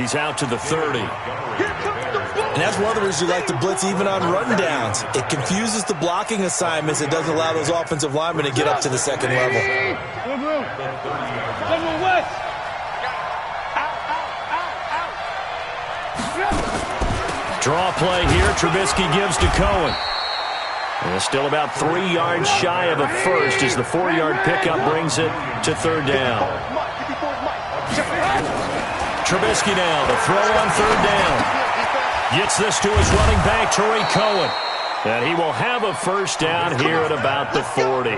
he's out to the 30. And that's one of the reasons you like to blitz even on rundowns. It confuses the blocking assignments. It doesn't allow those offensive linemen to get up to the second level. Draw play here. Trubisky gives to Cohen. And it's still about 3 yards shy of a first as the 4-yard pickup brings it to third down. Trubisky now, the throw on third down. Gets this to his running back, Tariq Cohen. And he will have a first down here at about the 40.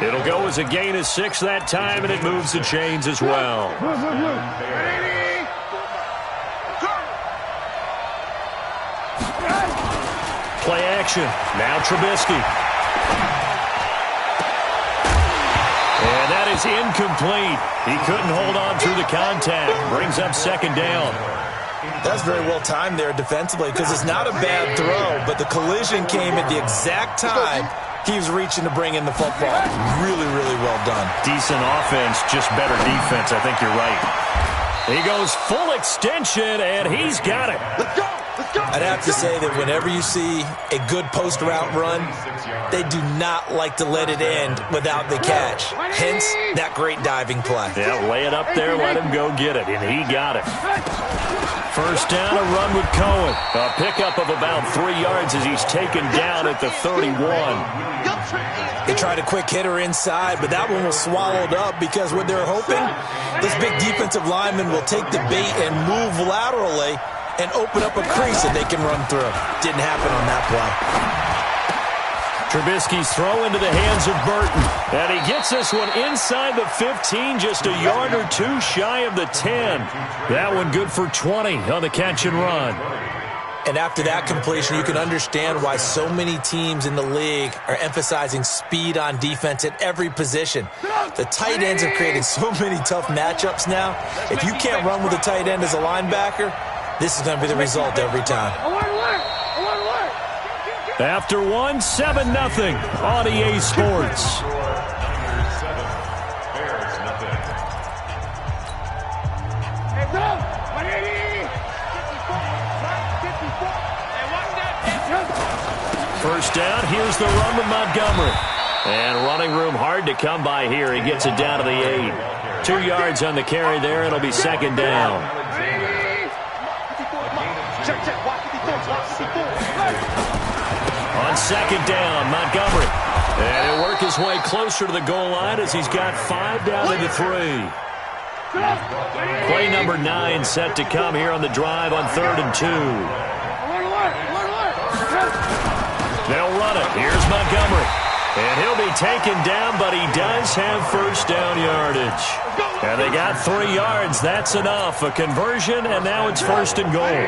It'll go as a gain of 6 that time, and it moves the chains as well. Play action. Now Trubisky. And that is incomplete. He couldn't hold on through the contact. Brings up second down. That's very well timed there defensively because it's not a bad throw, but the collision came at the exact time he was reaching to bring in the football. Really, really well done. Decent offense, just better defense. I think you're right. He goes full extension, and he's got it. Let's go. I'd have to say that whenever you see a good post route run, they do not like to let it end without the catch. Hence, that great diving play. Yeah, lay it up there, let him go get it, and he got it. First down, a run with Cohen. A pickup of about 3 yards as he's taken down at the 31. They tried a quick hitter inside, but that one was swallowed up because what they're hoping, this big defensive lineman will take the bait and move laterally and open up a crease that they can run through. Didn't happen on that play. Trubisky's throw into the hands of Burton. And he gets this one inside the 15, just a yard or two shy of the 10. That one good for 20 on the catch and run. And after that completion, you can understand why so many teams in the league are emphasizing speed on defense at every position. The tight ends have created so many tough matchups now. If you can't run with a tight end as a linebacker, this is going to be the result every time. After 1, 7-0 on EA Sports. First down, here's the run with Montgomery. And running room hard to come by here. He gets it down to the 8. 2 yards on the carry there. It'll be second down. On second down, Montgomery. And he'll work his way closer to the goal line as he's got 5 down into 3. Play number 9 set to come here on the drive on 3rd and 2. They'll run it. Here's Montgomery. And he'll be taken down, but he does have first down yardage. And they got 3 yards. That's enough. A conversion, and now it's 1st and goal.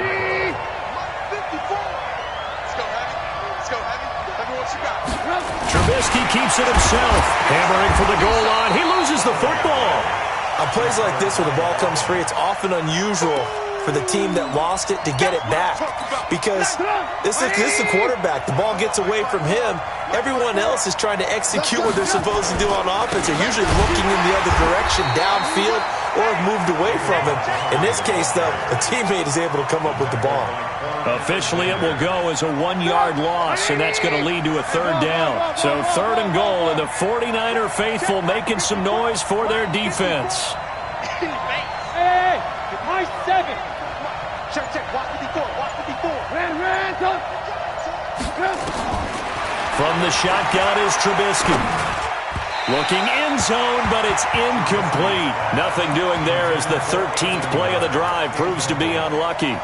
Trubisky keeps it himself. Hammering for the goal line. He loses the football. On plays like this where the ball comes free, it's often unusual for the team that lost it to get it back. Because this is the quarterback. The ball gets away from him. Everyone else is trying to execute what they're supposed to do on offense. They're usually looking in the other direction, downfield, or have moved away from him. In this case, though, a teammate is able to come up with the ball. Officially, it will go as a 1-yard loss, and that's going to lead to a 3rd down. So 3rd and goal, and the 49er faithful making some noise for their defense. Hey, my 7. Check, watch 54, watch 54. From the shotgun is Trubisky. Looking end zone, but it's incomplete. Nothing doing there as the 13th play of the drive proves to be unlucky.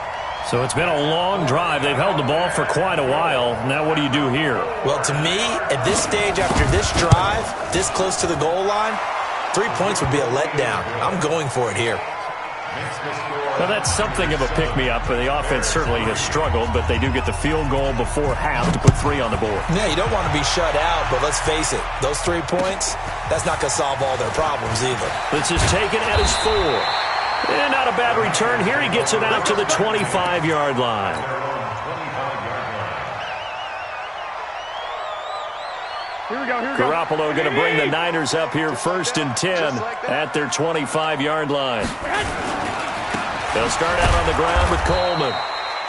So it's been a long drive. They've held the ball for quite a while. Now what do you do here? Well, to me, at this stage after this drive, this close to the goal line, 3 points would be a letdown. I'm going for it here. Well, that's something of a pick-me-up. The offense certainly has struggled, but they do get the field goal before half to put 3 on the board. Yeah, you don't want to be shut out, but let's face it, those 3 points, that's not going to solve all their problems either. This is taken at his 4. And not a bad return here. He gets it out to the 25-yard line. Here we go. Garoppolo going to bring the Niners up here 1st and 10 at their 25-yard line. They'll start out on the ground with Coleman.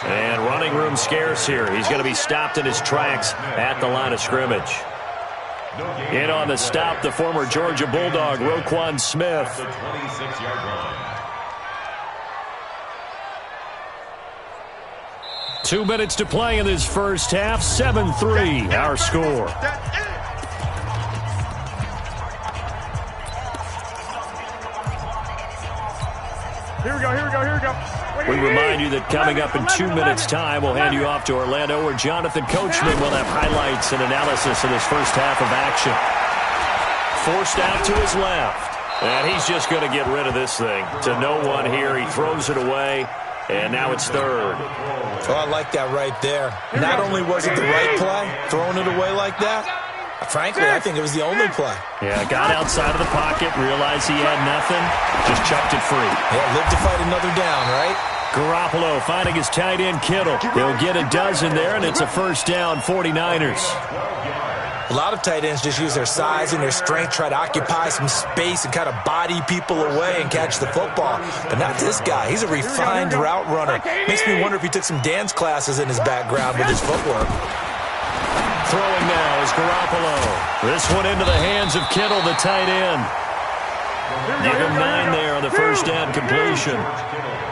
And running room scarce here. He's going to be stopped in his tracks at the line of scrimmage. In on the stop, the former Georgia Bulldog, Roquan Smith. 26-yard line. 2 minutes to play in this first half. 7-3, our score. Here we go, here we go, here we go. We remind you that coming up in 2 minutes' time, we'll hand you off to Orlando, where Jonathan Coachman will have highlights and analysis of this first half of action. Forced out to his left. And he's just going to get rid of this thing. To no one here. He throws it away. And now it's third. Oh, I like that right there. Not only was it the right play, throwing it away like that, frankly, I think it was the only play. Yeah, got outside of the pocket, realized he had nothing, just chucked it free. Yeah, live to fight another down, right? Garoppolo finding his tight end Kittle. They'll get a dozen there, and it's a first down, 49ers. A lot of tight ends just use their size and their strength, try to occupy some space and kind of body people away and catch the football. But not this guy. He's a refined route runner. Makes me wonder if he took some dance classes in his background with his footwork. Throwing now is Garoppolo. This one into the hands of Kittle, the tight end. Give him 9 there on the first down completion.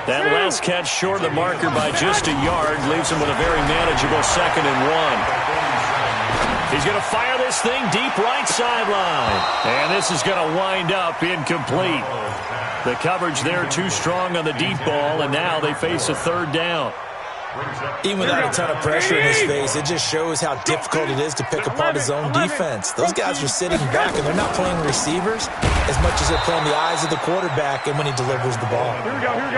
That last catch short of the marker by just a yard leaves him with a very manageable 2nd and 1. He's going to fire this thing deep right sideline. And this is going to wind up incomplete. The coverage there too strong on the deep ball, and now they face a third down. Even without a ton of pressure in his face, it just shows how difficult it is to pick apart his own defense. Those guys are sitting back, and they're not playing receivers as much as they're playing the eyes of the quarterback and when he delivers the ball.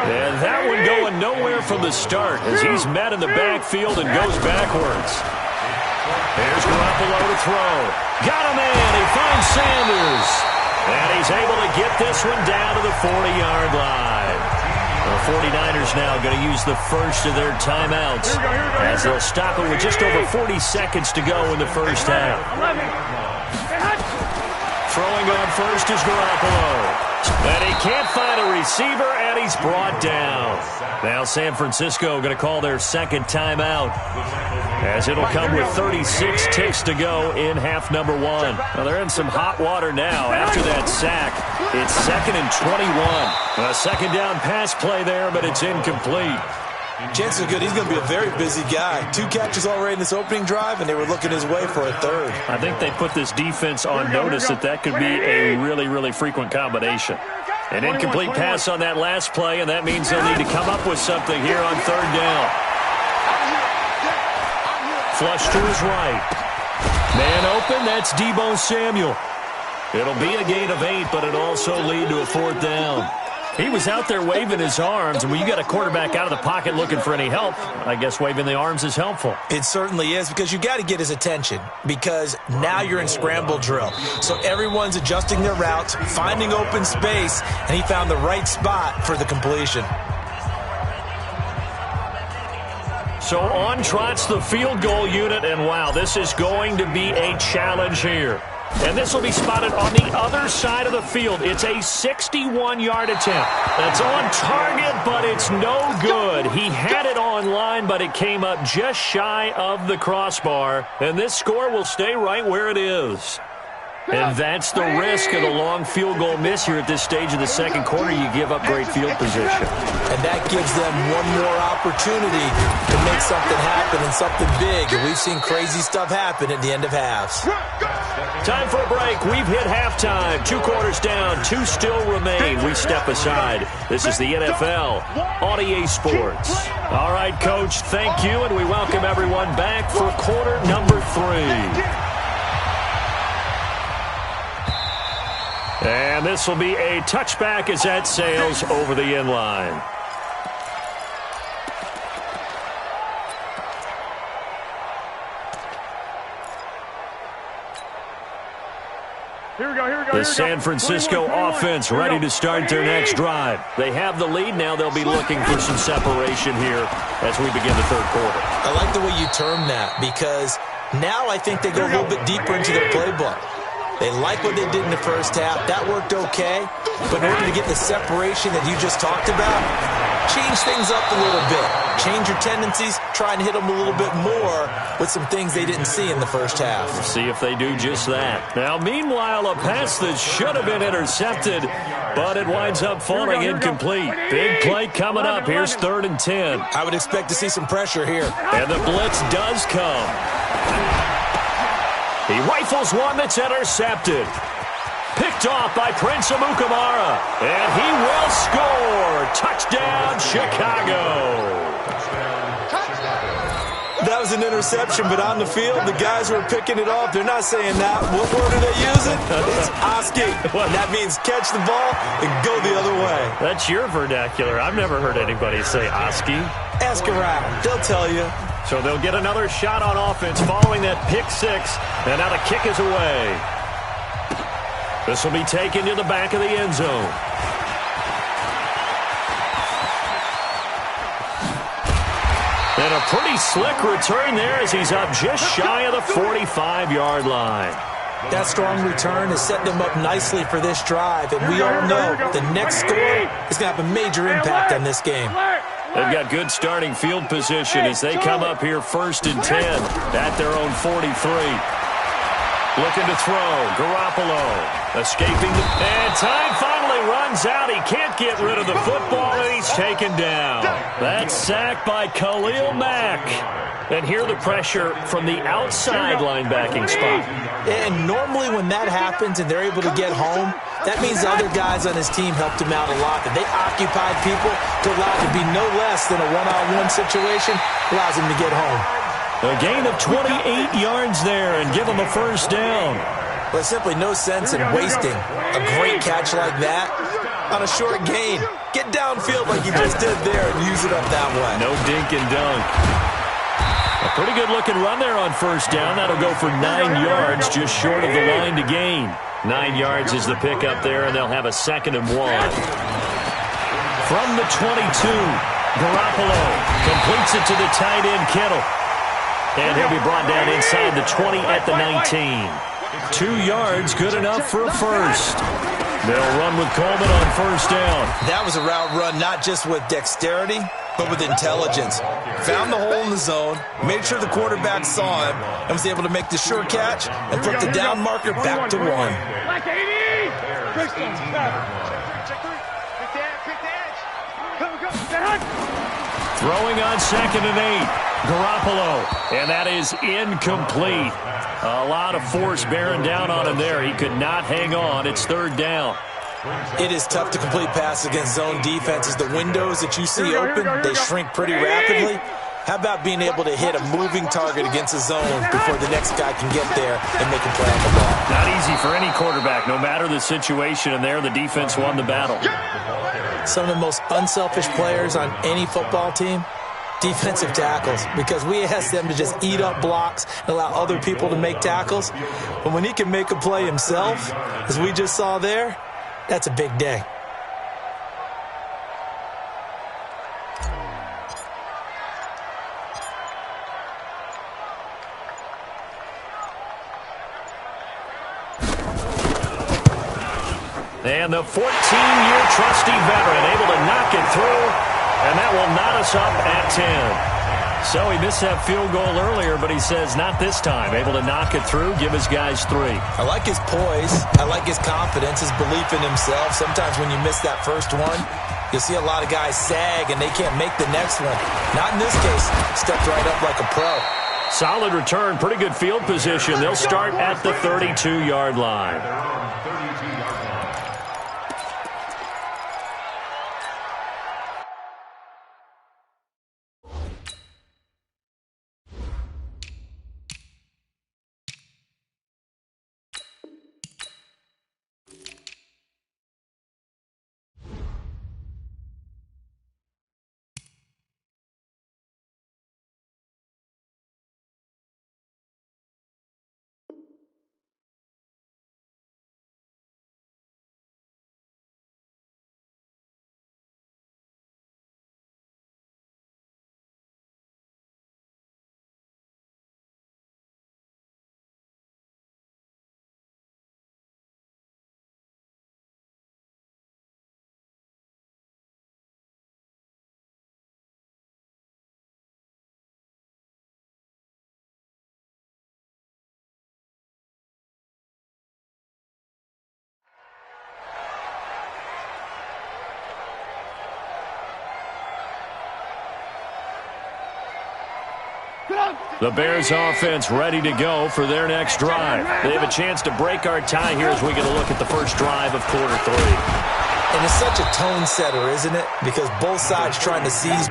And that one going nowhere from the start as he's met in the backfield and goes backwards. Here's Garoppolo to throw. Got a man. He finds Sanders. And he's able to get this one down to the 40-yard line. The 49ers now going to use the first of their timeouts as they'll stop it with just over 40 seconds to go in the first half. Throwing on first is Garoppolo. And he can't find a receiver, and he's brought down. Now San Francisco going to call their second timeout, as it'll come with 36 ticks to go in half number 1. Now they're in some hot water now after that sack. It's 2nd and 21. A second down pass play there, but it's incomplete. Chances are good he's going to be a very busy guy. 2 catches already in this opening drive, and they were looking his way for a third. I think they put this defense on notice that could be a really, really frequent combination. An incomplete pass on that last play, and that means they'll need to come up with something here on third down. Flush to his right. Man open, that's Deebo Samuel. It'll be a gain of 8, but it'll also lead to a 4th down. He was out there waving his arms, and when you got a quarterback out of the pocket looking for any help, I guess waving the arms is helpful. It certainly is, because you got to get his attention, because now you're in scramble drill. So everyone's adjusting their routes, finding open space, and he found the right spot for the completion. So on trots the field goal unit, and wow, this is going to be a challenge here. And this will be spotted on the other side of the field. It's a 61-yard attempt. That's on target, but it's no good. He had it on line, but it came up just shy of the crossbar. And this score will stay right where it is. And that's the risk of the long field goal miss here at this stage of the second quarter. You give up great field position. And that gives them one more opportunity to make something happen and something big. And we've seen crazy stuff happen at the end of halves. Time for a break. We've hit halftime. 2 quarters down. 2 still remain. We step aside. This is the NFL on EA Sports. All right, Coach, thank you. And we welcome everyone back for quarter number 3. And this will be a touchback as that sails over the inline. The San Francisco offense ready to start their next drive. They have the lead. Now they'll be looking for some separation here as we begin the third quarter. I like the way you term that, because now I think they go a little bit deeper into their playbook. They like what they did in the first half. That worked okay. But in order to get the separation that you just talked about, change things up a little bit. Change your tendencies, try and hit them a little bit more with some things they didn't see in the first half. We'll see if they do just that. Now, meanwhile, a pass that should have been intercepted, but it winds up falling incomplete. Big play coming up. Here's 3rd and 10. I would expect to see some pressure here. And the blitz does come. He rifles one that's intercepted. Picked off by Prince Amukamara. And he will score. Touchdown, Chicago. That was an interception, but on the field, the guys who are picking it off, they're not saying that. What word are they using? It's Oski. And that means catch the ball and go the other way. That's your vernacular. I've never heard anybody say Oski. Ask around. They'll tell you. So they'll get another shot on offense following that pick six. And now the kick is away. This will be taken to the back of the end zone. And a pretty slick return there as he's up just shy of the 45-yard line. That strong return has set them up nicely for this drive, and we all know the next score is going to have a major impact on this game. They've got good starting field position as they come up here 1st and 10 at their own 43. Looking to throw. Garoppolo escaping. And time finally runs out. He can't get rid of the football, and he's taken down. That's sacked by Khalil Mack. And here the pressure from the outside linebacking spot. And normally when that happens and they're able to get home, that means the other guys on his team helped him out a lot. That they occupied people to allow it to be no less than a one-on-one situation, allows him to get home. A gain of 28 yards there and give him a 1st down. There's simply no sense in wasting a great catch like that on a short gain. Get downfield like you just did there and use it up that way. No dink and dunk. A pretty good-looking run there on 1st down. That'll go for 9 yards, just short of the line to gain. 9 yards is the pickup there, and they'll have a 2nd and 1. From the 22, Garoppolo completes it to the tight end, Kittle. And he'll be brought down inside the 20 at the 19. 2 yards, good enough for a 1st. They'll run with Coleman on 1st down. That was a route run not just with dexterity, but with intelligence. Found the hole in the zone, made sure the quarterback saw him, and was able to make the sure catch and put the down marker back to 1. Throwing on 2nd and 8. Garoppolo, and that is incomplete. A lot of force bearing down on him there. He could not hang on. It's 3rd down. It is tough to complete passes against zone defenses. The windows that you see open, they shrink pretty rapidly. How about being able to hit a moving target against a zone before the next guy can get there and make a play on the ball? Not easy for any quarterback, no matter the situation, and there the defense won the battle. Some of the most unselfish players on any football team, defensive tackles, because we ask them to just eat up blocks and allow other people to make tackles. But when he can make a play himself, as we just saw there, that's a big day. And the 14-year trusty veteran able to knock it through, and that will knot us up at 10. So he missed that field goal earlier, but he says not this time. Able to knock it through, give his guys 3. I like his poise. I like his confidence, his belief in himself. Sometimes when you miss that first one, you'll see a lot of guys sag and they can't make the next one. Not in this case. Stepped right up like a pro. Solid return, pretty good field position. They'll start at the 32-yard line. The Bears offense ready to go for their next drive. They have a chance to break our tie here as we get a look at the first drive of quarter 3. And it's such a tone setter, isn't it? Because both sides trying to seize.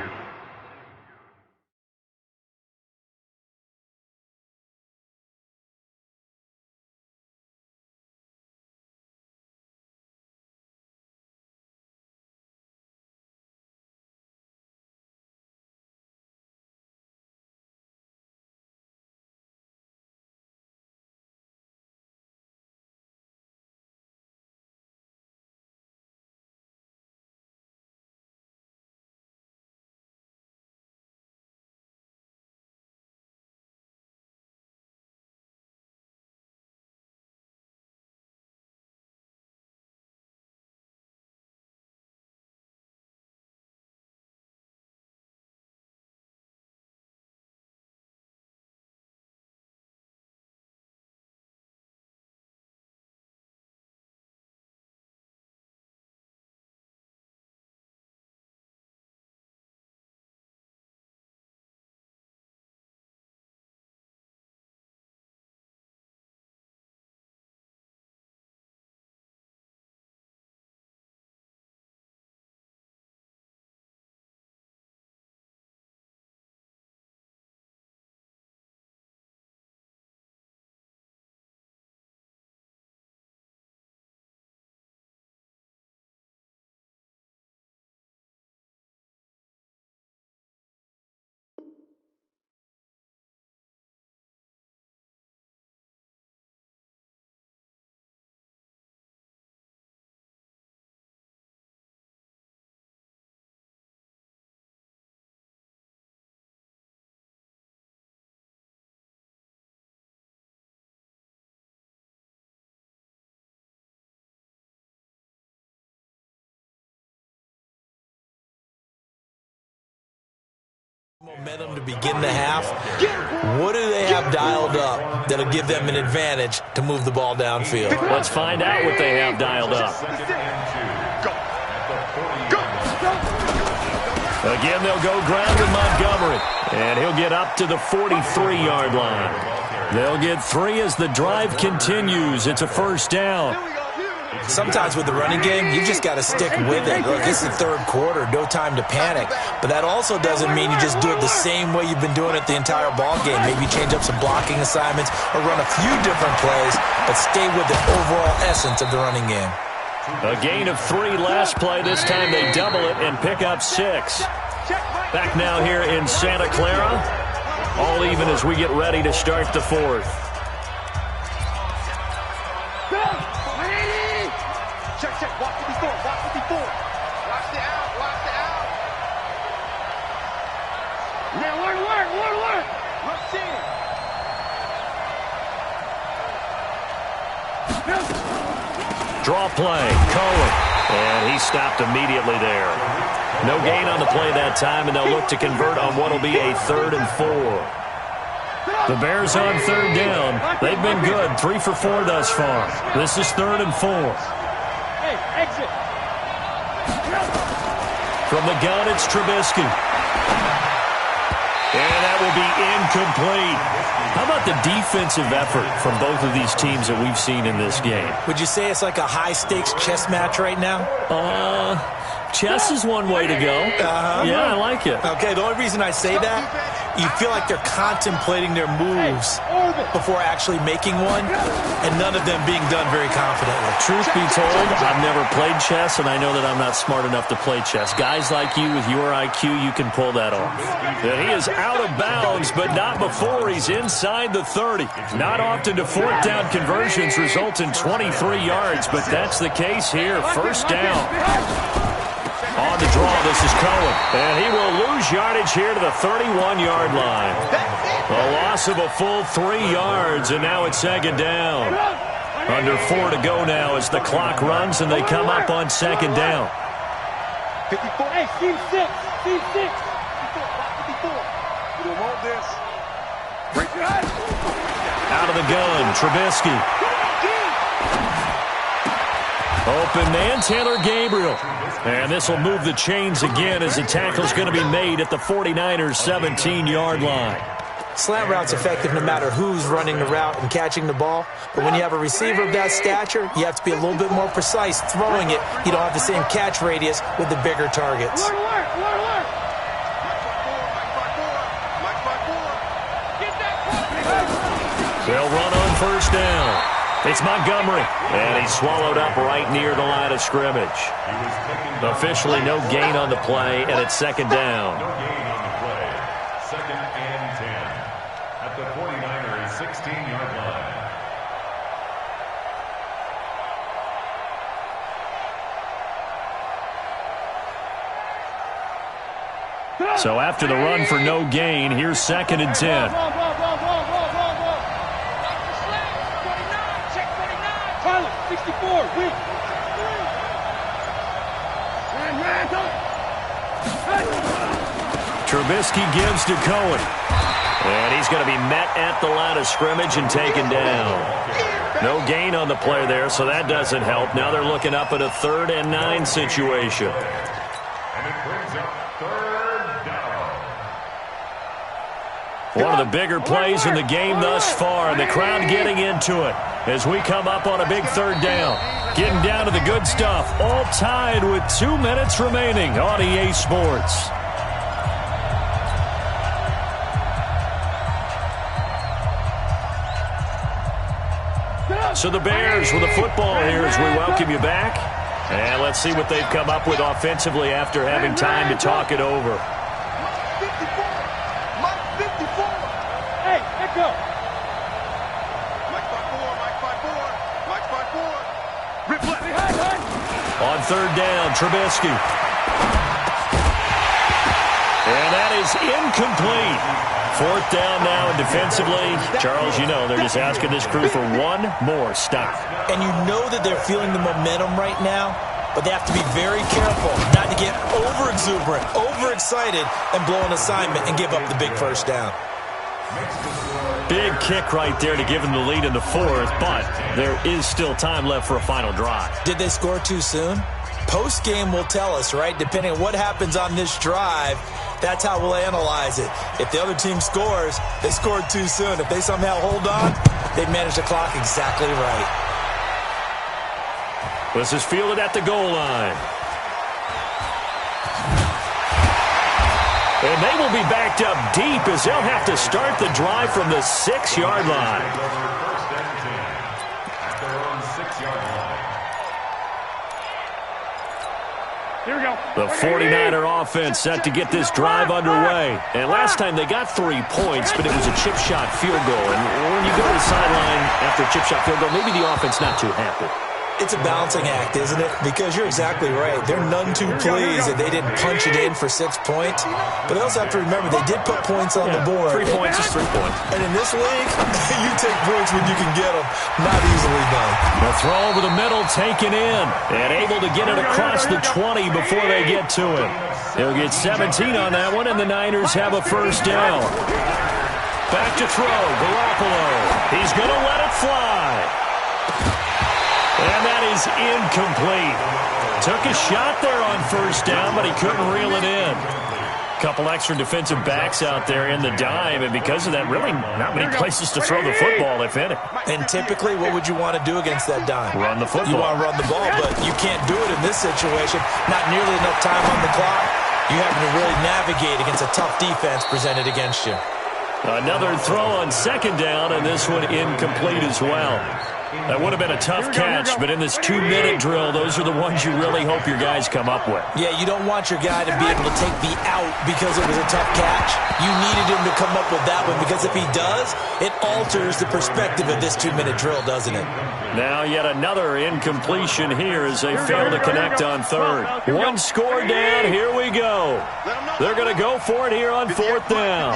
Momentum to begin the half. What do they have dialed up that'll give them an advantage to move the ball downfield? Let's find out what they have dialed up. Again, they'll go ground with Montgomery, and he'll get up to the 43-yard line. They'll get 3 as the drive continues. It's a first down. Sometimes with the running game, you just got to stick with it. Look, it's the third quarter, no time to panic. But that also doesn't mean you just do it the same way you've been doing it the entire ball game. Maybe change up some blocking assignments or run a few different plays, but stay with the overall essence of the running game. A gain of 3 last play. This time they double it and pick up 6. Back now here in Santa Clara. All even as we get ready to start the 4th. Check. Watch 54. Watch the out. Man, work. Let's see it. Draw play. Cohen. And he stopped immediately there. No gain on the play that time, and they'll look to convert on what will be a 3rd and 4. The Bears on 3rd down. They've been good. 3 for 4 thus far. This is 3rd and 4. Exit. From the gun, it's Trubisky. And that will be incomplete. How about the defensive effort from both of these teams that we've seen in this game? Would you say it's like a high-stakes chess match right now? Chess is one way to go. Yeah, I like it. Okay, the only reason I say that, you feel like they're contemplating their moves before actually making one, and none of them being done very confidently. Truth be told, I've never played chess, and I know that I'm not smart enough to play chess. Guys like you with your IQ, you can pull that off. And he is out of bounds, but not before he's inside the 30. Not often do 4th down conversions result in 23 yards, but that's the case here. First down. On the draw, this is Cohen. And he will lose yardage here to the 31-yard line. A loss of a full 3 yards, and now it's 2nd down. Under 4 to go now as the clock runs, and they come up on 2nd down. 54. Hey, C6. C6. 54. You don't want this. Out of the gun, Trubisky. Open man, Taylor Gabriel. And this will move the chains again as the tackle's going to be made at the 49ers' 17-yard line. Slant route's effective no matter who's running the route and catching the ball. But when you have a receiver of that stature, you have to be a little bit more precise throwing it. You don't have the same catch radius with the bigger targets. They'll run on first down. It's Montgomery, and he's swallowed up right near the line of scrimmage. Officially no gain on the play, and it's second down. No gain on the play. Second and 10 at the 49ers' 16-yard line. So after the run for no gain, here's second and 10. Tyler, 64, weak. Trubisky gives to Cohen. And he's going to be met at the line of scrimmage and taken down. No gain on the play there, so that doesn't help. Now they're looking up at a 3rd and 9 situation. And it brings up third down. One of the bigger plays in the game thus far, and the crowd getting into it as we come up on a big 3rd down. Getting down to the good stuff, all tied with 2 minutes remaining on EA Sports. So the Bears with the football here as we welcome you back. And let's see what they've come up with offensively after having time to talk it over. Hey, echo. On 3rd down, Trubisky. And that is incomplete. 4th down now, and defensively, Charles, you know, they're just asking this crew for one more stop. And you know that they're feeling the momentum right now, but they have to be very careful not to get over-exuberant, overexcited, and blow an assignment and give up the big first down. Big kick right there to give them the lead in the 4th, but there is still time left for a final drive. Did they score too soon? Post-game will tell us, right? Depending on what happens on this drive, that's how we'll analyze it. If the other team scores, they scored too soon. If they somehow hold on, they've managed the clock exactly right. This is fielded at the goal line. And they will be backed up deep as they'll have to start the drive from the 6-yard line. First and 10 at their own 6-yard line. Here we go. The 49er offense set to get this drive underway. And last time they got 3 points, but it was a chip shot field goal. And when you go to the sideline after a chip shot field goal, maybe the offense not too happy. It's a balancing act, isn't it? Because you're exactly right. They're none too pleased that they didn't punch it in for 6 points. But they also have to remember they did put points on the board. 3 points is 3 points. And in this league, you take points when you can get them. Not easily done. The throw over the middle taken in. And able to get it across the 20 before they get to it. They'll get 17 on that one, and the Niners have a first down. Back to throw. Garoppolo. He's going to let it fly. And that is incomplete. Took a shot there on first down, but he couldn't reel it in. Couple extra defensive backs out there in the dime, and because of that, really not many places to throw the football, if any. And typically, what would you want to do against that dime? Run the football. You want to run the ball, but you can't do it in this situation. Not nearly enough time on the clock. You having to really navigate against a tough defense presented against you. Another throw on second down, and this one incomplete as well. That would have been a tough catch, but in this 2-minute drill, those are the ones you really hope your guys come up with. Yeah, you don't want your guy to be able to take the out because it was a tough catch. You needed him to come up with that one, because if he does, it alters the perspective of this 2-minute drill, doesn't it? Now yet another incompletion here as they fail to connect on third. One score down, here we go. They're going to go for it here on 4th down.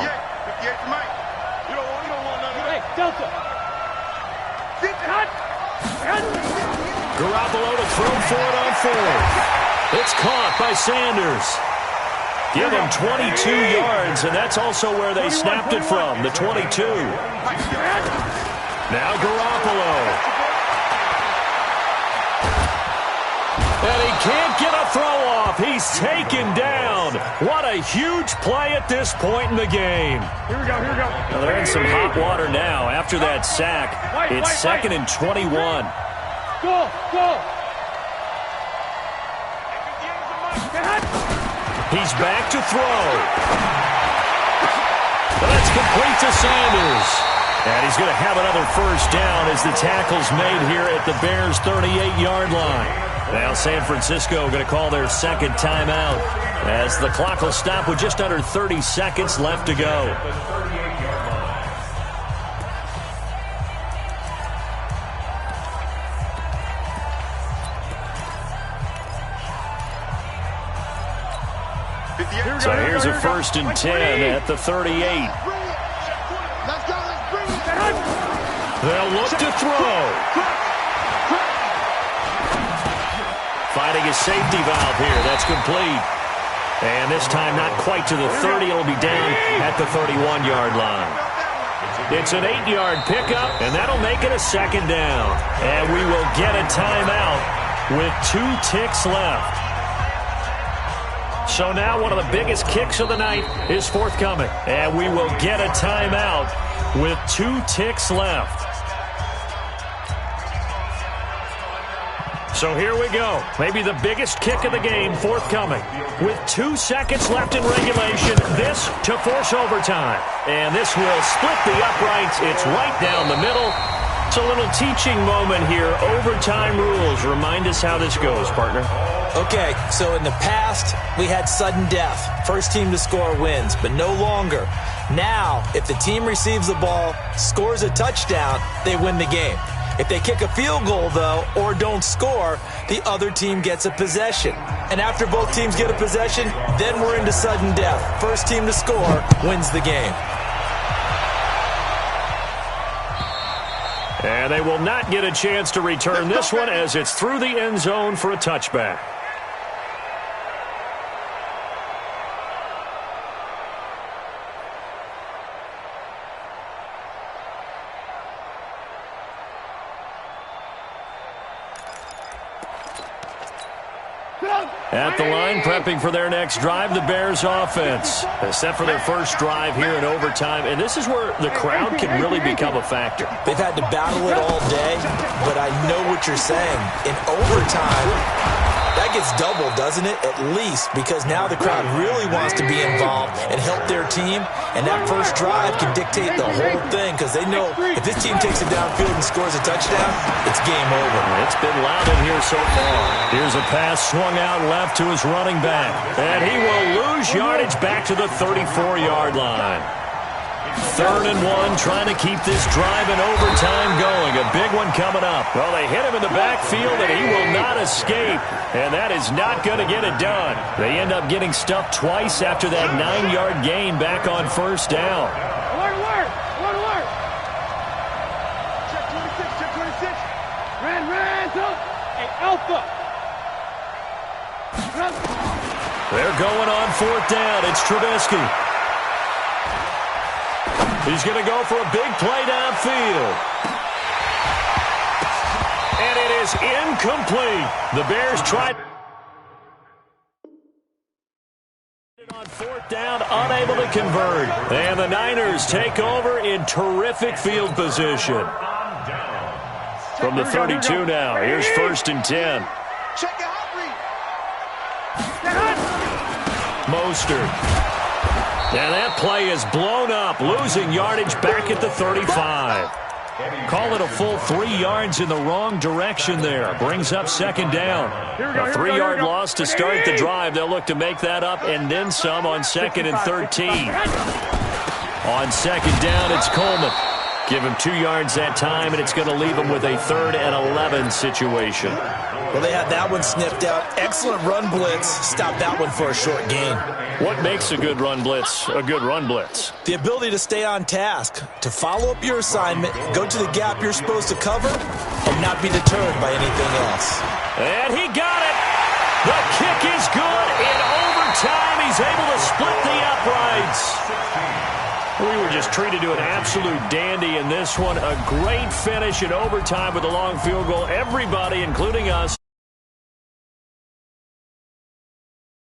Hey, Delta. Garoppolo to throw for it on 4th. It's caught by Sanders. Give him 22 yards, and that's also where they snapped it from, the 22. Now Garoppolo. And he can't get a throw off. He's taken down. What a huge play at this point in the game. Here we go, here we go. Well, they're in some hot water now after that sack. It's second and 21. Go, go. He's back to throw. That's complete to Sanders. And he's going to have another first down as the tackle's made here at the Bears' 38-yard line. Now San Francisco going to call their second timeout as the clock will stop with just under 30 seconds left to go. So here's a first and 10 at the 38. They'll look to throw. Finding a safety valve here. That's complete. And this time not quite to the 30. It'll be down at the 31-yard line. It's an 8-yard pickup, and that'll make it a second down. And we will get a timeout with 2 ticks left. So now one of the biggest kicks of the night is forthcoming. And we will get a timeout with 2 ticks left. So here we go. Maybe the biggest kick of the game forthcoming. With 2 seconds left in regulation, this to force overtime. And this will split the uprights. It's right down the middle. It's a little teaching moment here. Overtime rules. Remind us how this goes, partner. Okay, so in the past, we had sudden death. First team to score wins, but no longer. Now, if the team receives the ball, scores a touchdown, they win the game. If they kick a field goal, though, or don't score, the other team gets a possession. And after both teams get a possession, then we're into sudden death. First team to score wins the game. And they will not get a chance to return this one as it's through the end zone for a touchback. At the line, prepping for their next drive, the Bears offense. Set for their first drive here in overtime, and this is where the crowd can really become a factor. They've had to battle it all day, but I know what you're saying. In overtime, that gets doubled, doesn't it? At least, because now the crowd really wants to be involved and help their team, and that first drive can dictate the whole thing because they know if this team takes it downfield and scores a touchdown, it's game over. It's been loud in here so far. Here's a pass swung out left to his running back, and he will lose yardage back to the 34-yard line. 3rd and 1, trying to keep this drive in overtime going. A big one coming up. Well, they hit him in the backfield, and he will not escape. And that is not going to get it done. They end up getting stuffed twice after that 9-yard gain back on first down. Alert, alert, alert, alert. Check 26, check 26. Ran, up. Hey, Alpha. They're going on 4th down. It's Trubisky. He's going to go for a big play downfield. And it is incomplete. The Bears tried on 4th down, unable to convert. And the Niners take over in terrific field position. From the 32 now, here's 1st and 10. Check it out, Mostert. And that play is blown up, losing yardage back at the 35. Call it a full 3 yards in the wrong direction there. Brings up 2nd down. A 3-yard loss to start the drive. They'll look to make that up and then some on 2nd and 13. On 2nd down, it's Coleman. Give him 2 yards that time, and it's going to leave him with a 3rd and 11 situation. Well, they had that one sniffed out. Excellent run blitz. Stop that one for a short gain. What makes a good run blitz a good run blitz? The ability to stay on task, to follow up your assignment, go to the gap you're supposed to cover, and not be deterred by anything else. And he got it. The kick is good. In overtime, he's able to split the uprights. We were just treated to an absolute dandy in this one. A great finish in overtime with a long field goal. Everybody, including us,